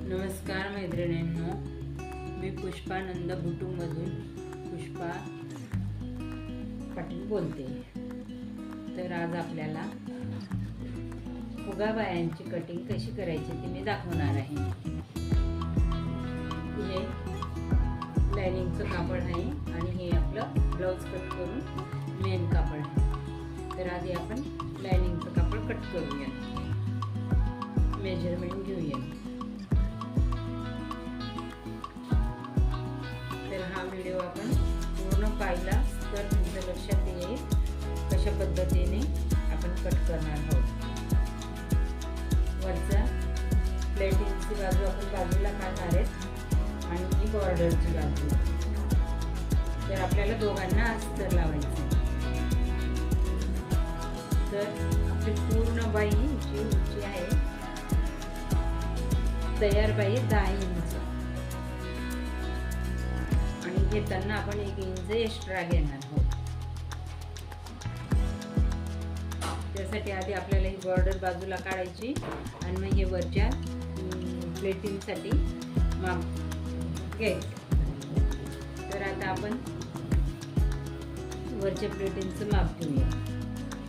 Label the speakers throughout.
Speaker 1: नमस्कार मैत्रिणींनो, मी पुष्पानंद बुटूमधून पुष्पा पाटील बोलते. तर आज आपल्याला फुगाबायांची कटिंग कशी करायची ती मी दाखवणार आहे. हे लायनिंगचं कापड आहे आणि हे आपलं ब्लाऊज कट करून मेन कापड आहे. तर आधी आपण लायनिंगचं कापड कट करूया, मेजरमेंट घेऊया. तर हा व्हिडिओ आपण पूर्ण पाहिला तर तुमच्या लक्षात येईल कशा पद्धतीने आपण कट करणार आहोत. वरच्या प्लेटिंगची बाजू आपण बाजूला काढणार आहेत आणि ही बॉर्डरची बाजू. तर आपल्याला दोघांना अस्तर लावायचं. तर आपली पूर्ण बाई जी उंची आहे, तयार बाई 10 इंच आणि घेताना आपण 1 इंच एक्स्ट्रा घेणार आहोत. त्यासाठी आधी आपल्याला ही बॉर्डर बाजूला काढायची आणि मग हे वरच्या प्लेटिंगसाठी माप घ्यायचं. तर आता आपण वरच्या प्लेटिंगचं माप घेऊया.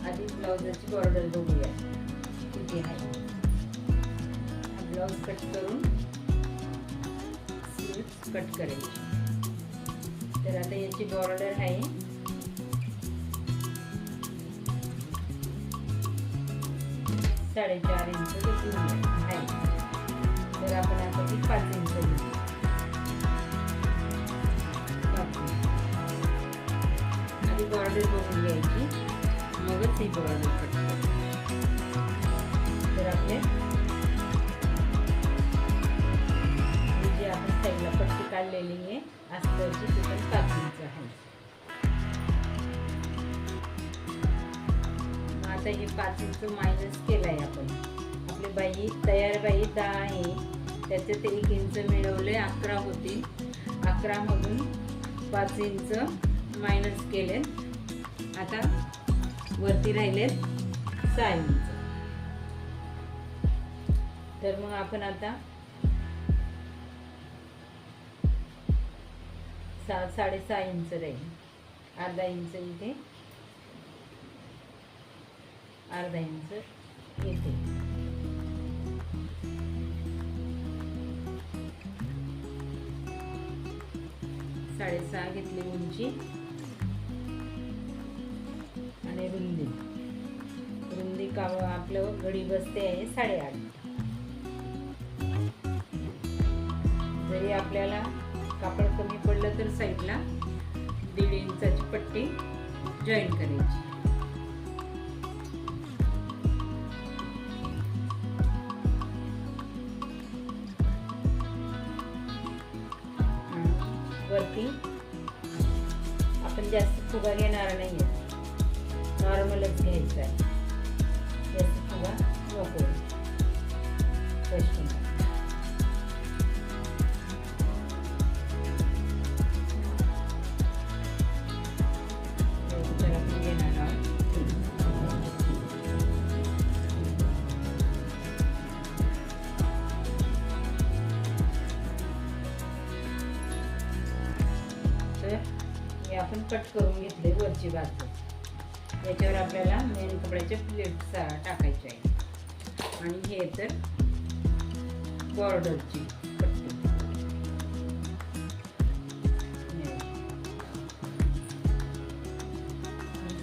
Speaker 1: आधी ब्लाउजाची बॉर्डर बघूया किती आहे. ब्लाउज कट करून स्लीव्स कट करायची. तर आता याची बॉर्डर आहे 4.5 इंच आहे. तर आपण आता ती 5 इंच घेऊ. आधी बॉर्डर बघून घ्यायची, मगच ही बॉर्डर कट करायची. तर आपले जी आपण साईडला पट्टी काढलेली आहे अस्तरची ती पण 5 इंच आहे. आता हे 5 इंच मायनस केलं आहे आपण. आपली बाई तयार बाई 10 आहे, त्याच्यात 1 इंच मिळवले 11 होते. 11 मधून 5 इंच मायनस केले. आता वरती राहिलेत 6 इंच. तर मग आपण आता 6.5 इंच राहील. अर्धा इंच इथे, अर्धा इंच इथे. साडेसहा घेतली उंची आणि रुंदी का आपलं घडी बसते आहे 8.5. जरी आपल्याला कापड कमी पडलं तर साईडला 1.5 इंचाची पट्टी जॉईन करायची. वरती आपण जास्त फुगा घेणार नाही, नॉर्मलच घ्यायचा आहे. जास्त फुगा नको. आपण कट करून घेतले वरची बाजू. याच्यावर आपल्याला मेन कपड्याचे प्लेट्स टाकायचे आहे आणि हे तर बॉर्डरची पट्टी.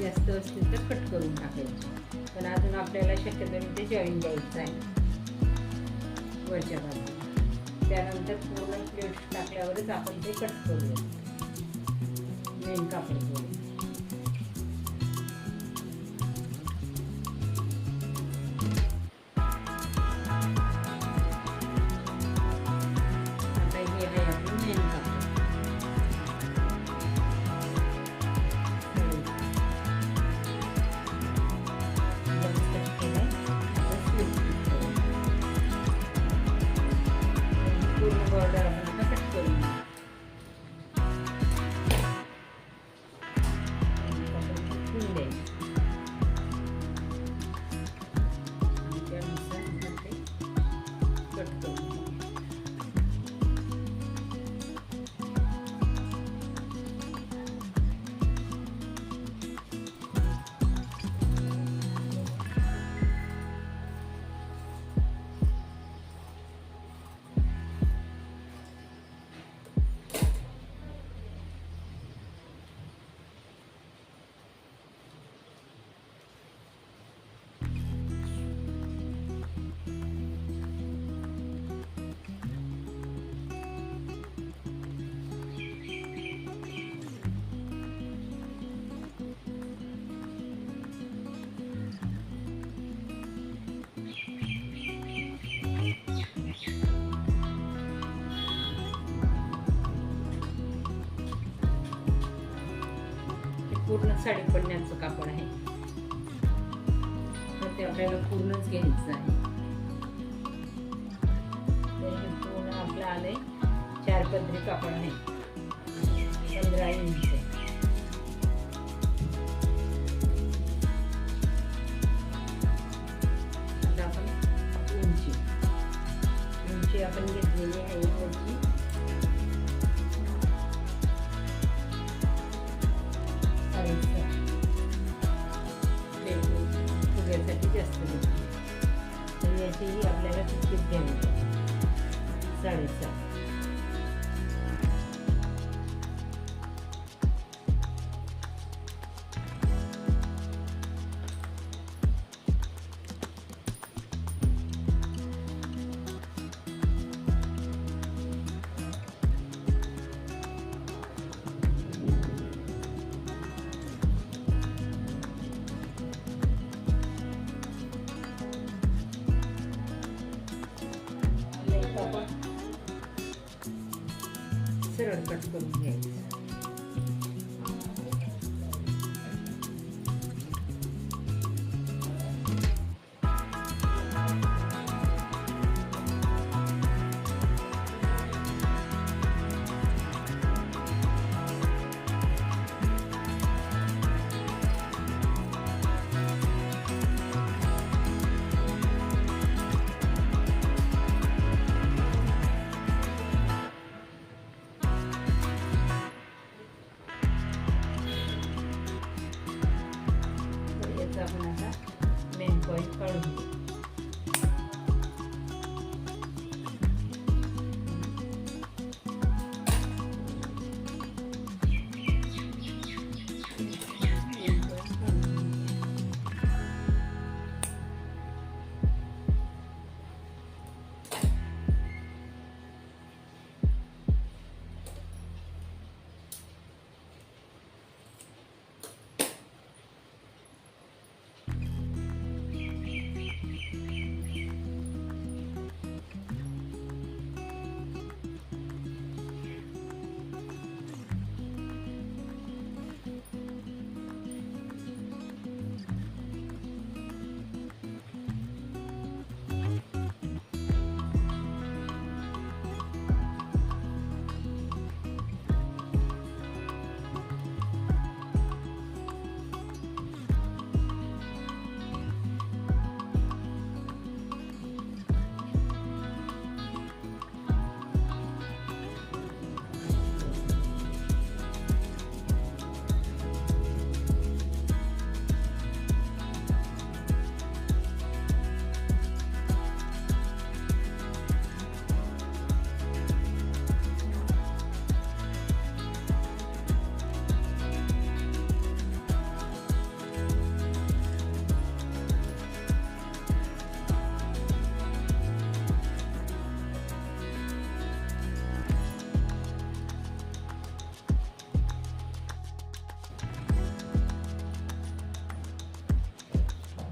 Speaker 1: जास्त असतील तर कट करून टाकायचे, पण अजून आपल्याला शक्यतो ते जॉईन द्यायचं आहे वरच्या बाजू. त्यानंतर पूर्ण प्लेट्स टाकल्यावरच आपण ते कट करूया मेन कापड. आता हे आहे आपलं मेन कापड. पूर्ण बॉर्डर आपण आता कट करून पूर्ण साडी पडण्याचं कापड आहे, तर ते आपल्याला पूर्णच घ्यायचं आहे. तर हे पूर्ण आपलं आलंय 4 पदरी कापड आहे, 15 इंच. आता आपण उंची आपण घेतलेली आहे वरची 7.5 फुग्यासाठी जास्त घेतली, तर याचीही आपल्याला तिकीट घ्यावी 7.5. सरळ कट करून घ्यायचं. आपण आता मेन पॉइंट काढून घेऊ.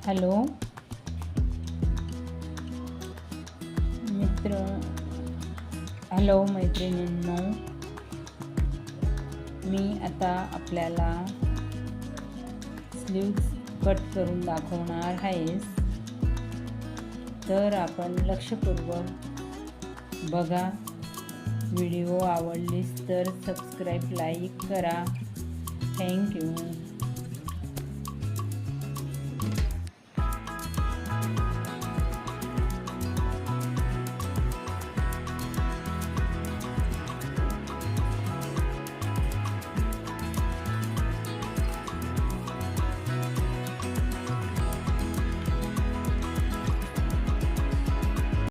Speaker 1: हॅलो हॅलो मैत्रिणींनो, मी आता आपल्याला स्लीव्स कट करून दाखवणार आहे. तर आपण लक्षपूर्वक बघा. व्हिडिओ आवडलीस तर सबस्क्राईब, लाईक करा. थँक्यू.